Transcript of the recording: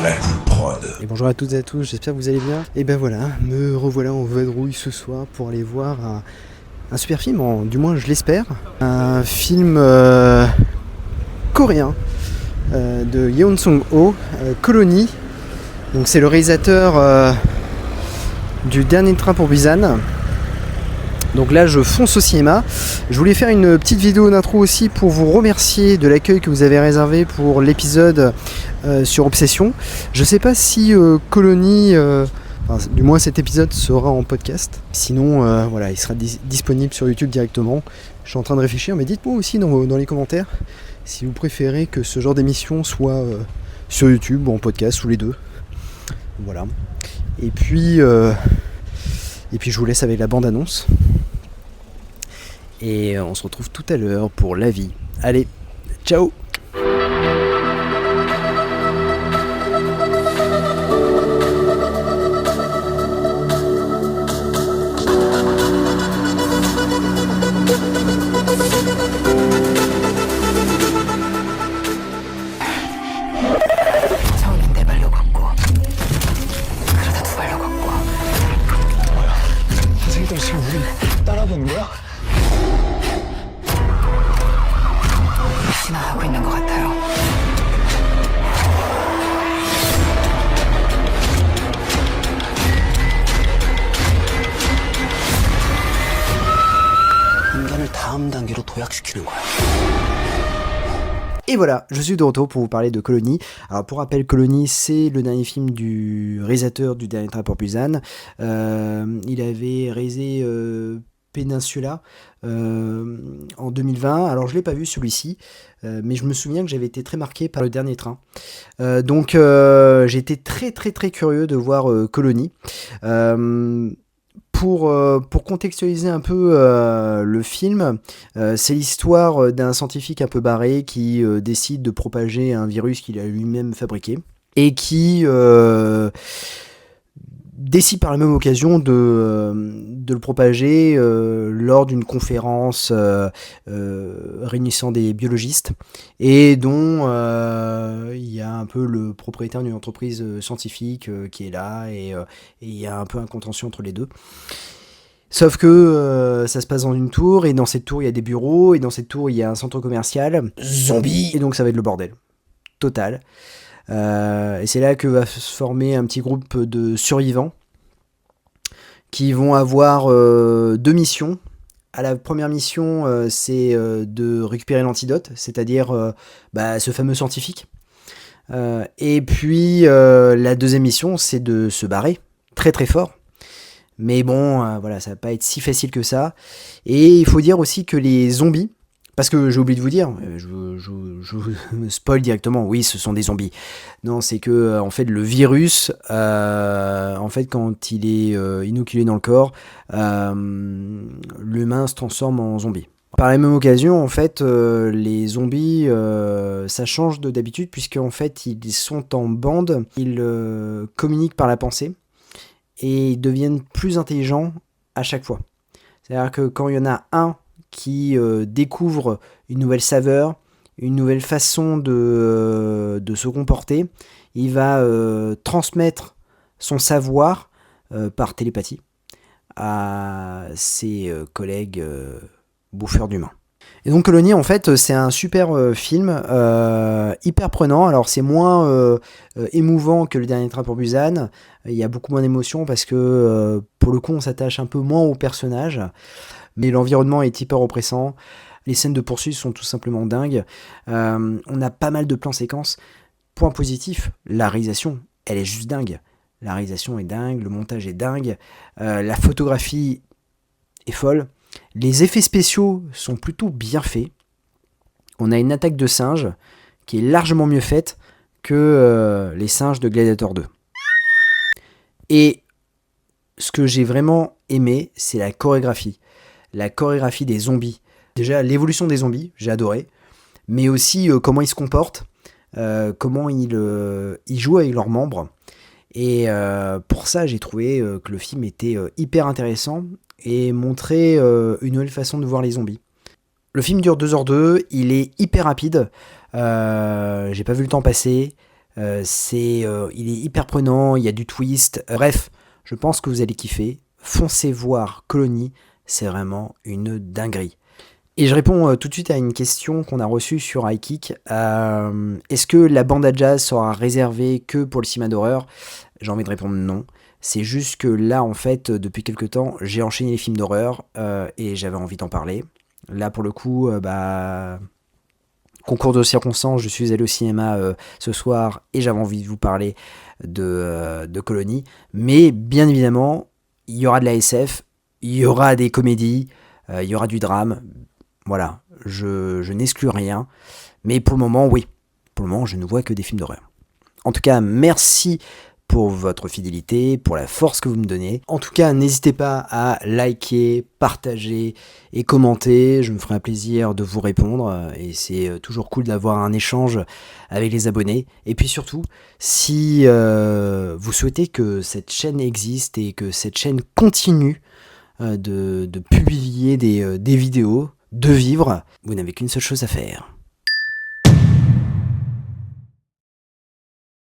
la prod. Et bonjour à toutes et à tous, j'espère que vous allez bien. Et ben voilà, me revoilà en vadrouille ce soir pour aller voir un super film, du moins je l'espère. Un film coréen de Yeon Sung-ho, Colony. Donc c'est le réalisateur du Dernier Train pour Busan. Donc là je fonce au cinéma. Je voulais faire une petite vidéo d'intro aussi pour vous remercier de l'accueil que vous avez réservé pour l'épisode sur Obsession. Je sais pas si Colony, du moins cet épisode sera en podcast. Sinon voilà, il sera disponible sur YouTube directement. Je suis en train de réfléchir, mais dites-moi aussi dans les commentaires si vous préférez que ce genre d'émission soit sur YouTube ou en podcast, ou les deux. Voilà. Et puis je vous laisse avec la bande-annonce. Et on se retrouve tout à l'heure pour la vie. Allez, ciao! 처음엔 네 발로 걷고 그러다 두 발로 걷고 선생님들 지금 우리 따라보는 거야? 신화하고 있는 것 같아요. 인간을 다음 단계로 도약시키는 거야. Et voilà, je suis de retour pour vous parler de Colony. Alors pour rappel, Colony, c'est le dernier film du réalisateur du Dernier Train pour Busan. Il avait réalisé Peninsula en 2020. Alors je ne l'ai pas vu celui-ci, mais je me souviens que j'avais été très marqué par le Dernier Train. Donc j'ai été très très très curieux de voir Colony. Pour contextualiser un peu le film, c'est l'histoire d'un scientifique un peu barré qui décide de propager un virus qu'il a lui-même fabriqué et qui décide par la même occasion de le propager lors d'une conférence réunissant des biologistes et dont il y a un peu le propriétaire d'une entreprise scientifique qui est là et il y a un peu un contentieux entre les deux. Sauf que ça se passe dans une tour et dans cette tour il y a des bureaux et dans cette tour il y a un centre commercial zombie et donc ça va être le bordel total. Et c'est là que va se former un petit groupe de survivants qui vont avoir deux missions. À la première mission, c'est de récupérer l'antidote, c'est-à-dire ce fameux scientifique. Et puis la deuxième mission, c'est de se barrer très très fort. Mais bon, voilà, ça va pas être si facile que ça. Et il faut dire aussi que les zombies, parce que j'ai oublié de vous dire, je vous spoil directement, oui, ce sont des zombies. Non, c'est que en fait le virus, en fait quand il est inoculé dans le corps, l'humain se transforme en zombie. Par la même occasion, en fait, les zombies, ça change d'habitude puisque en fait ils sont en bande, ils communiquent par la pensée et ils deviennent plus intelligents à chaque fois. C'est-à-dire que quand il y en a un qui découvre une nouvelle saveur, une nouvelle façon de se comporter, il va transmettre son savoir par télépathie à ses collègues bouffeurs d'humains. Et donc Colony, en fait, c'est un super film, hyper prenant. Alors c'est moins émouvant que le Dernier Train pour Busan. Il y a beaucoup moins d'émotions parce que pour le coup, on s'attache un peu moins aux personnages. Mais l'environnement est hyper oppressant. Les scènes de poursuite sont tout simplement dingues. On a pas mal de plans séquences. Point positif, la réalisation, elle est juste dingue. La réalisation est dingue, le montage est dingue, la photographie est folle. Les effets spéciaux sont plutôt bien faits. On a une attaque de singes qui est largement mieux faite que les singes de Gladiator 2. Et ce que j'ai vraiment aimé, c'est la chorégraphie. La chorégraphie des zombies. Déjà, l'évolution des zombies, j'ai adoré. Mais aussi comment ils se comportent, comment ils jouent avec leurs membres. Et pour ça, j'ai trouvé que le film était hyper intéressant et montrait une nouvelle façon de voir les zombies. Le film dure 2h02, il est hyper rapide. J'ai pas vu le temps passer. Il est hyper prenant, il y a du twist. Bref, je pense que vous allez kiffer. Foncez voir Colony, c'est vraiment une dinguerie. Et je réponds tout de suite à une question qu'on a reçue sur iKick. Est-ce que la bande à jazz sera réservée que pour le cinéma d'horreur ? J'ai envie de répondre non. C'est juste que là, en fait, depuis quelques temps, j'ai enchaîné les films d'horreur et j'avais envie d'en parler. Là, pour le coup, concours de circonstances, je suis allé au cinéma ce soir et j'avais envie de vous parler de Colony. Mais bien évidemment, il y aura de la SF, il y aura des comédies, il y aura du drame. Voilà, je n'exclus rien. Mais pour le moment, oui. Pour le moment, je ne vois que des films d'horreur. En tout cas, merci pour votre fidélité, pour la force que vous me donnez. En tout cas, n'hésitez pas à liker, partager et commenter. Je me ferai un plaisir de vous répondre. Et c'est toujours cool d'avoir un échange avec les abonnés. Et puis surtout, si vous souhaitez que cette chaîne existe et que cette chaîne continue de publier des vidéos, de vivre, vous n'avez qu'une seule chose à faire.